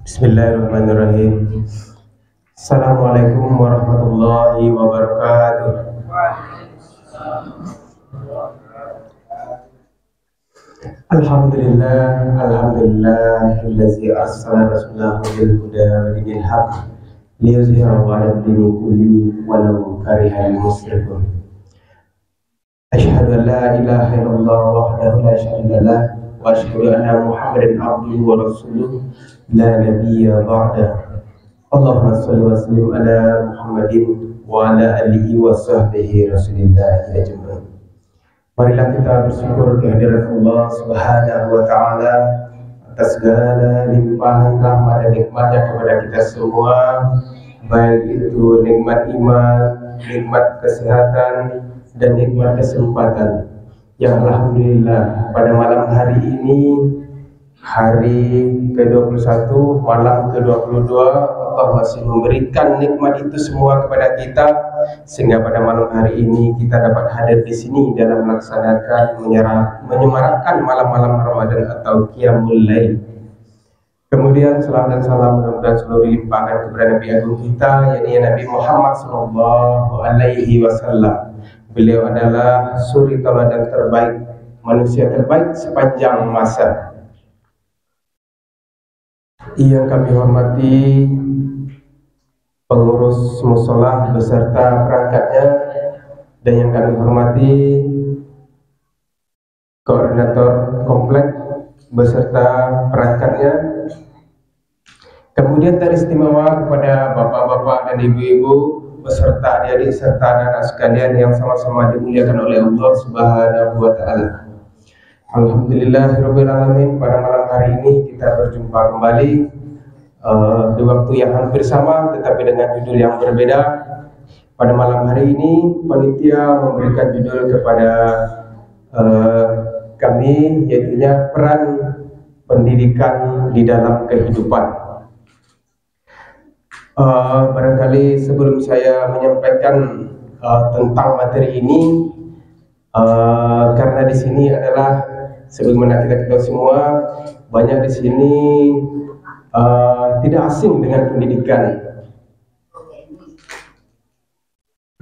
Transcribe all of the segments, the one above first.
Bismillahirrahmanirrahim. Assalamualaikum warahmatullahi wabarakatuh. Alhamdulillazi arsala rasulahu bil huda wa dinil haq liyuzhirahu 'ala ad-dini kullihi walau karihal musyrikun. Asyhadu an la ilaha illallah wahdahu la syarika lah wa asyhadu anna Muhammadan abduhu wa rasuluh la nabiyya ba'da. Allahumma shalli wa sallim ala Muhammadin wa ala alihi wa sahbihi rasulillah ajma'in. Marilah kita bersyukur kehadirat Allah Subhanahu wa taala atas segala limpahan rahmat dan nikmatnya kepada kita semua, baik itu nikmat iman, nikmat kesehatan, dan nikmat kesempatan. Yang alhamdulillah pada malam hari ini, hari ke-21, malam ke-22, Allah masih memberikan nikmat itu semua kepada kita, sehingga pada malam hari ini kita dapat hadir di sini dalam melaksanakan menyemarakkan malam-malam Ramadan atau Qiyamul Lail. Kemudian salam dan salam mudah-mudahan selalu dilimpahkan kepada Nabi Agung kita, yakni Nabi Muhammad SAW. Beliau adalah suri tauladan terbaik, manusia terbaik sepanjang masa. Yang kami hormati pengurus musola beserta perangkatnya, dan yang kami hormati koordinator komplek beserta perangkatnya. Kemudian teristimewa kepada bapak-bapak dan ibu-ibu beserta adik-adik serta anak-anak sekalian yang sama-sama dimuliakan oleh Allah Subhanahu wa taala. Alhamdulillahirabbil alamin, pada malam hari ini kita berjumpa kembali di waktu yang hampir sama tetapi dengan judul yang berbeda. Pada malam hari ini panitia memberikan judul kepada kami, yaitu peran pendidikan di dalam kehidupan. Barangkali sebelum saya menyampaikan tentang materi ini, karena di sini adalah sebagaimana kita ketahui semua, banyak di sini tidak asing dengan pendidikan.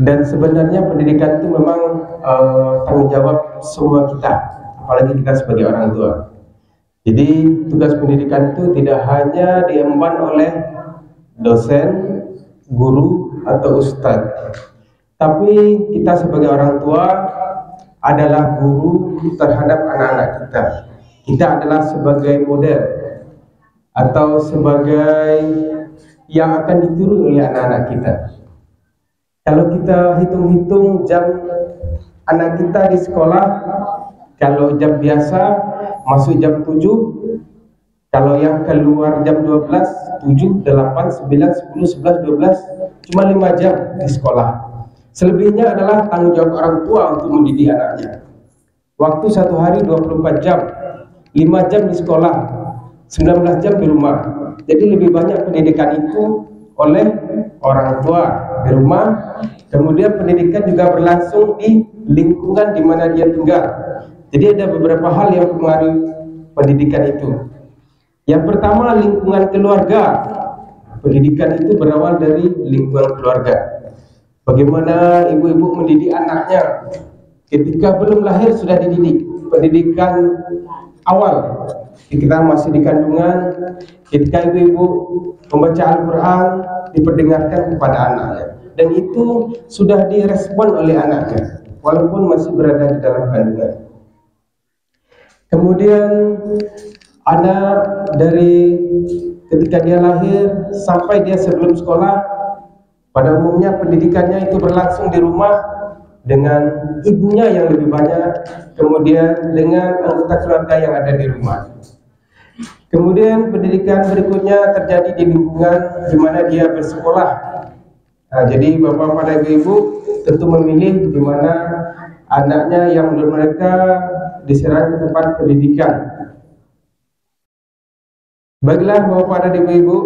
Dan sebenarnya pendidikan itu memang tanggung jawab semua kita, apalagi kita sebagai orang tua. Jadi tugas pendidikan itu tidak hanya diemban oleh dosen, guru, atau ustadz, tapi kita sebagai orang tua adalah guru terhadap anak-anak kita. Kita adalah sebagai model atau sebagai yang akan ditiru oleh anak-anak kita. Kalau kita hitung-hitung jam anak kita di sekolah, kalau jam biasa masuk jam 7, kalau yang keluar jam 12, 7, 8, 9, 10, 11, 12, cuma 5 jam di sekolah. Selebihnya adalah tanggung jawab orang tua untuk mendidik anaknya. Waktu satu hari 24 jam, 5 jam di sekolah, 19 jam di rumah. Jadi lebih banyak pendidikan itu oleh orang tua di rumah. Kemudian pendidikan juga berlangsung di lingkungan di mana dia tinggal. Jadi ada beberapa hal yang mempengaruhi pendidikan itu. Yang pertama, lingkungan keluarga. Pendidikan itu berawal dari lingkungan keluarga. Bagaimana ibu-ibu mendidik anaknya ketika belum lahir sudah dididik. Pendidikan awal ketika masih di kandungan, ketika ibu-ibu membaca Al-Quran diperdengarkan kepada anaknya, dan itu sudah direspon oleh anaknya walaupun masih berada di dalam kandungan. Kemudian anak dari ketika dia lahir sampai dia sebelum sekolah, pada umumnya pendidikannya itu berlangsung di rumah dengan ibunya yang lebih banyak, kemudian dengan anggota keluarga yang ada di rumah. Kemudian pendidikan berikutnya terjadi di lingkungan di mana dia bersekolah. Nah, jadi bapak dan ibu tentu memilih di mana anaknya yang menurut mereka diserahkan ke tempat pendidikan. Baiklah bapak dan ibu-ibu,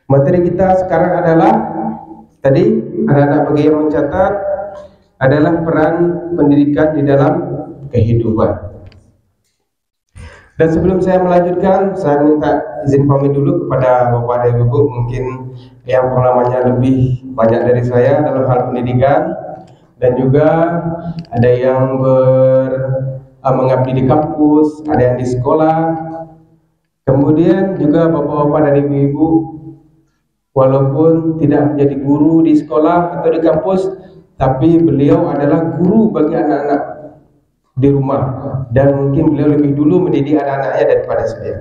materi kita sekarang adalah tadi anak-anak bagi yang mencatat adalah peran pendidikan di dalam kehidupan. Dan sebelum saya melanjutkan, saya minta izin pamit dulu kepada Bapak dan Ibu mungkin yang pengalamannya lebih banyak dari saya dalam hal pendidikan, dan juga ada yang mengabdi di kampus, ada yang di sekolah. Kemudian juga Bapak-bapak dan Ibu-ibu, walaupun tidak menjadi guru di sekolah atau di kampus, tapi beliau adalah guru bagi anak-anak di rumah, dan mungkin beliau lebih dulu mendidik anak-anaknya daripada saya.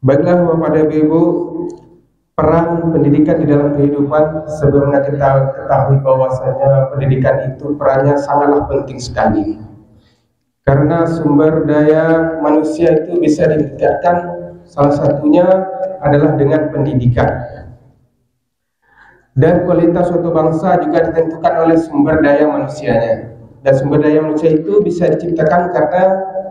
Baiklah Bapak dan Ibu, peran pendidikan di dalam kehidupan, sebagaimana kita ketahui bahwasanya pendidikan itu perannya sangatlah penting sekali. Karena sumber daya manusia itu bisa ditingkatkan, salah satunya adalah dengan pendidikan. Dan kualitas suatu bangsa juga ditentukan oleh sumber daya manusianya. Dan sumber daya manusia itu bisa diciptakan karena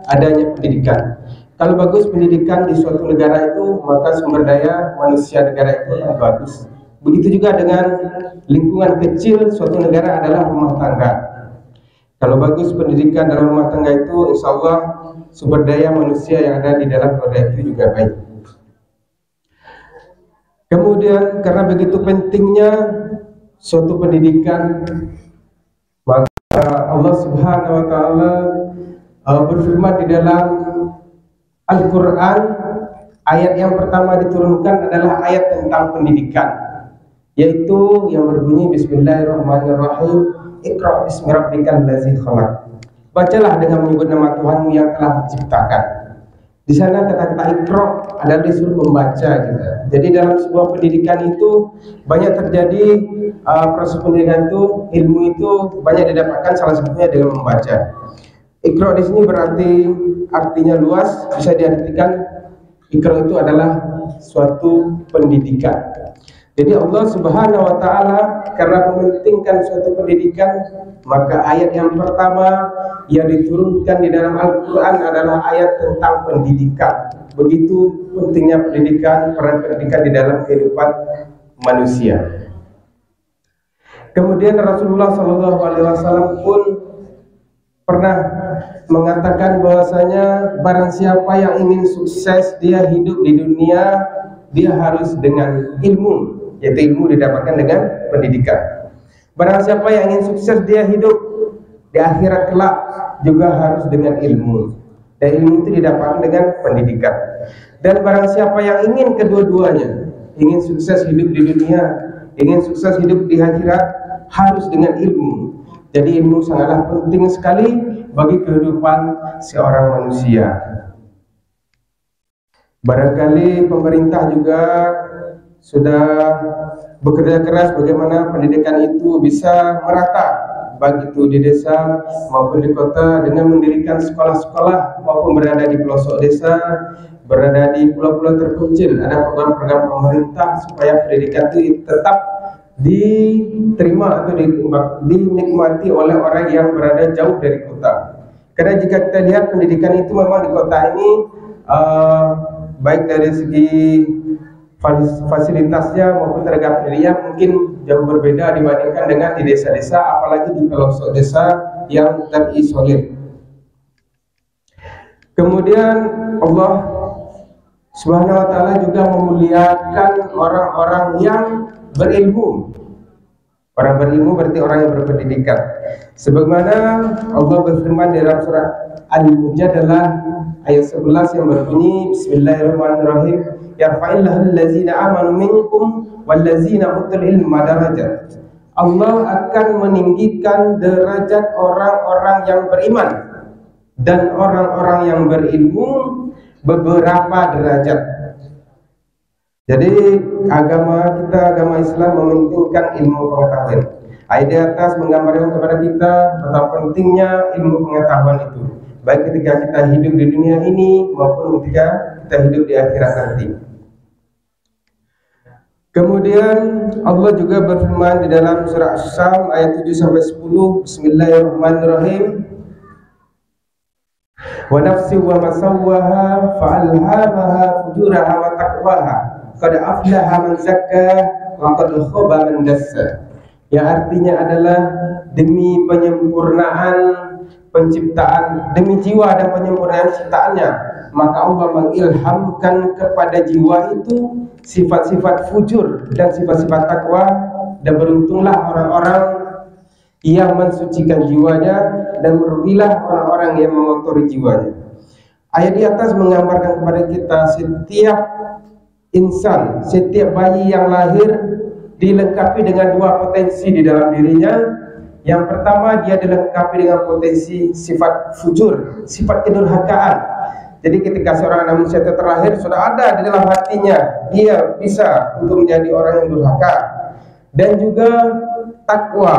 adanya pendidikan. Kalau bagus pendidikan di suatu negara itu, maka sumber daya manusia negara itu akan bagus. Begitu juga dengan lingkungan kecil suatu negara adalah rumah tangga. Kalau bagus pendidikan dalam rumah tangga itu, insya Allah sumber daya manusia yang ada di dalam keluarga itu juga baik. Kemudian karena begitu pentingnya suatu pendidikan, maka Allah Subhanahu wa Ta'ala berfirman di dalam Al-Quran, ayat yang pertama diturunkan adalah ayat tentang pendidikan, yaitu yang berbunyi Bismillahirrahmanirrahim, Iqra' bismi rabbikal ladzi khalaq. Bacalah dengan menyebut nama Tuhanmu yang telah menciptakan. Di sana kata-kata Iqra' adalah disuruh membaca gitu. Jadi dalam sebuah pendidikan itu banyak terjadi proses pendidikan itu, ilmu itu banyak didapatkan, salah satunya dengan membaca. Iqra' di sini berarti artinya luas, bisa diartikan Iqra' itu adalah suatu pendidikan. Jadi Allah Subhanahu wa Ta'ala karena mementingkan suatu pendidikan, maka ayat yang pertama yang diturunkan di dalam Al-Quran adalah ayat tentang pendidikan. Begitu pentingnya pendidikan, peran pendidikan di dalam kehidupan manusia. Kemudian Rasulullah SAW pun pernah mengatakan bahwasanya barang siapa yang ingin sukses dia hidup di dunia, dia harus dengan ilmu, yaitu ilmu didapatkan dengan pendidikan. Barang siapa yang ingin sukses dia hidup di akhirat kelak juga harus dengan ilmu, dan ilmu itu didapatkan dengan pendidikan. Dan barang siapa yang ingin kedua-duanya, ingin sukses hidup di dunia, ingin sukses hidup di akhirat, harus dengan ilmu. Jadi ilmu sangatlah penting sekali bagi kehidupan seorang manusia. Barangkali pemerintah juga sudah bekerja keras bagaimana pendidikan itu bisa merata, baik itu di desa maupun di kota, dengan mendirikan sekolah-sekolah maupun berada di pelosok desa, berada di pulau-pulau terpencil. Ada program-program pemerintah supaya pendidikan itu tetap diterima atau dinikmati oleh orang yang berada jauh dari kota. Karena jika kita lihat pendidikan itu memang di kota ini baik dari segi fasilitasnya maupun tenaga pendidikan mungkin jauh berbeda dibandingkan dengan di desa-desa, apalagi di pelosok desa yang terisolir. Kemudian Allah Subhanahu wa Ta'ala juga memuliakan orang-orang yang berilmu. Orang berilmu berarti orang yang berpendidikan. Sebagaimana Allah berfirman dalam surah Al-Mujadalah ayat 11 yang berbunyi Bismillahirrahmanirrahim, yarfa'illahul ladzina amanu minkum walladzina utul ilma darajat. Allah akan meninggikan derajat orang-orang yang beriman dan orang-orang yang berilmu beberapa derajat. Jadi agama kita, agama Islam mementingkan ilmu pengetahuan. Ayat di atas menggambarkan kepada kita betapa pentingnya ilmu pengetahuan itu, baik ketika kita hidup di dunia ini maupun ketika kita hidup di akhirat nanti. Kemudian Allah juga berfirman di dalam surah As-Sam ayat 7-10, Bismillahirrahmanirrahim, wa nafsi wa masawwaha fa'alhamaha fujuraha wa taqwaha qad aflaha man zakkaha wa qad khaba man dassaha. yang artinya adalah demi penyempurnaan penciptaan, demi jiwa dan penyempurnaan ciptaannya, maka Allah mengilhamkan kepada jiwa itu sifat-sifat fujur dan sifat-sifat takwa, dan beruntunglah orang-orang yang mensucikan jiwanya, dan merugilah orang-orang yang mengotori jiwanya. Ayat di atas menggambarkan kepada kita setiap insan, setiap bayi yang lahir dilengkapi dengan dua potensi di dalam dirinya. Yang pertama, dia dilengkapi dengan potensi sifat fujur, sifat kedurhakaan. Jadi ketika seorang anak manusia terlahir, sudah ada di dalam hatinya, dia bisa untuk menjadi orang yang durhaka. Dan juga takwa.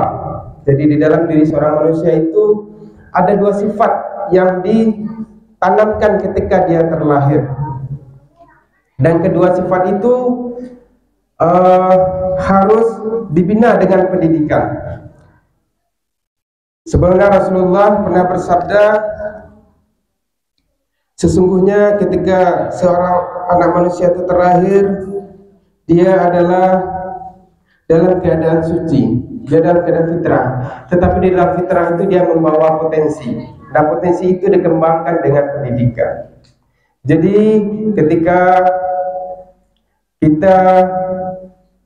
Jadi di dalam diri seorang manusia itu ada dua sifat yang ditanamkan ketika dia terlahir. Dan kedua sifat itu harus dibina dengan pendidikan. Sebenarnya Rasulullah pernah bersabda, sesungguhnya ketika seorang anak manusia itu terlahir, dia adalah dalam keadaan suci, dia dalam keadaan fitrah. Tetapi di dalam fitrah itu dia membawa potensi, dan potensi itu dikembangkan dengan pendidikan. Jadi ketika kita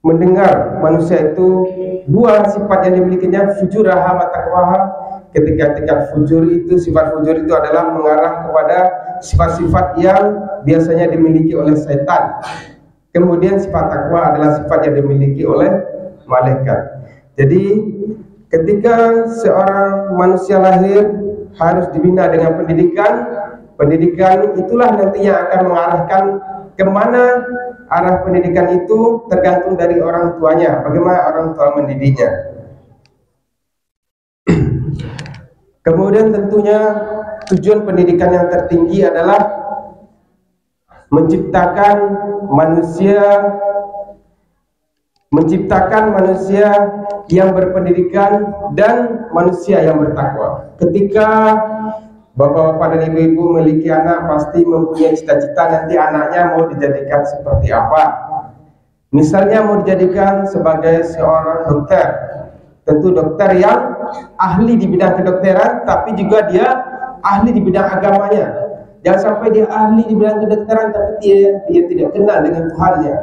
mendengar manusia itu dua sifat yang dimilikinya, fujuraha wa taqwaha, ketika tingkat fujur itu, sifat fujur itu adalah mengarah kepada sifat-sifat yang biasanya dimiliki oleh setan. Kemudian sifat takwa adalah sifat yang dimiliki oleh malaikat. Jadi ketika seorang manusia lahir harus dibina dengan pendidikan. Pendidikan itulah nantinya akan mengarahkan kemana arah pendidikan itu, tergantung dari orang tuanya, bagaimana orang tua mendidiknya. Kemudian tentunya tujuan pendidikan yang tertinggi adalah menciptakan manusia yang berpendidikan dan manusia yang bertakwa. Ketika bapak-bapak dan ibu-ibu memiliki anak, pasti mempunyai cita-cita nanti anaknya mau dijadikan seperti apa. Misalnya mau dijadikan sebagai seorang dokter, tentu dokter yang ahli di bidang kedokteran, tapi juga dia ahli di bidang agamanya. Jangan sampai dia ahli di bidang kedokteran, tapi dia tidak kenal dengan Tuhannya.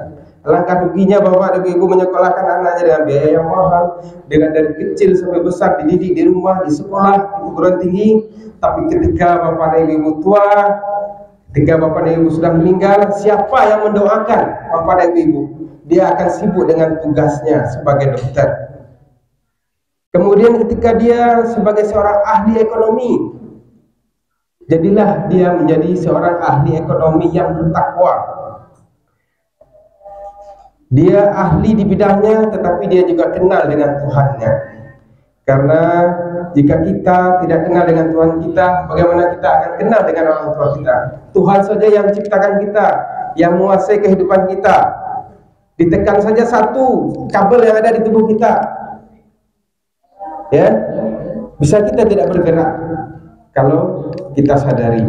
Alangkah ruginya bapak dan ibu menyekolahkan anaknya dengan biaya yang mahal, dengan dari kecil sampai besar dididik di rumah, di sekolah, di perguruan tinggi. Tapi ketika bapak dan ibu tua, ketika bapak dan ibu sudah meninggal, siapa yang mendoakan bapak dan ibu? Dia akan sibuk dengan tugasnya sebagai dokter. Kemudian ketika dia sebagai seorang ahli ekonomi, jadilah dia menjadi seorang ahli ekonomi yang bertakwa. Dia ahli di bidangnya, tetapi dia juga kenal dengan Tuhannya. Karena jika kita tidak kenal dengan Tuhan kita, bagaimana kita akan kenal dengan orang tua kita? Tuhan saja yang menciptakan kita, yang menguasai kehidupan kita. Ditekan saja satu kabel yang ada di tubuh kita, ya, bisa kita tidak bergerak kalau kita sadari.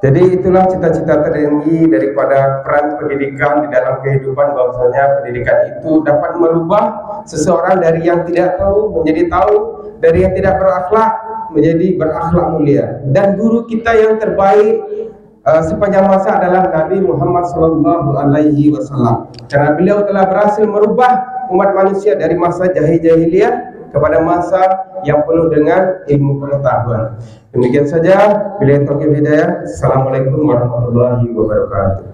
Jadi itulah cita-cita tertinggi daripada peran pendidikan di dalam kehidupan, bahwasanya pendidikan itu dapat merubah seseorang dari yang tidak tahu menjadi tahu, dari yang tidak berakhlak menjadi berakhlak mulia. Dan guru kita yang terbaik sepanjang masa adalah Nabi Muhammad SAW, karena beliau telah berhasil merubah umat manusia dari masa jahiliyah kepada masa yang penuh dengan ilmu pengetahuan. Demikian saja, billahi taufiq hidayah. Assalamualaikum warahmatullahi wabarakatuh.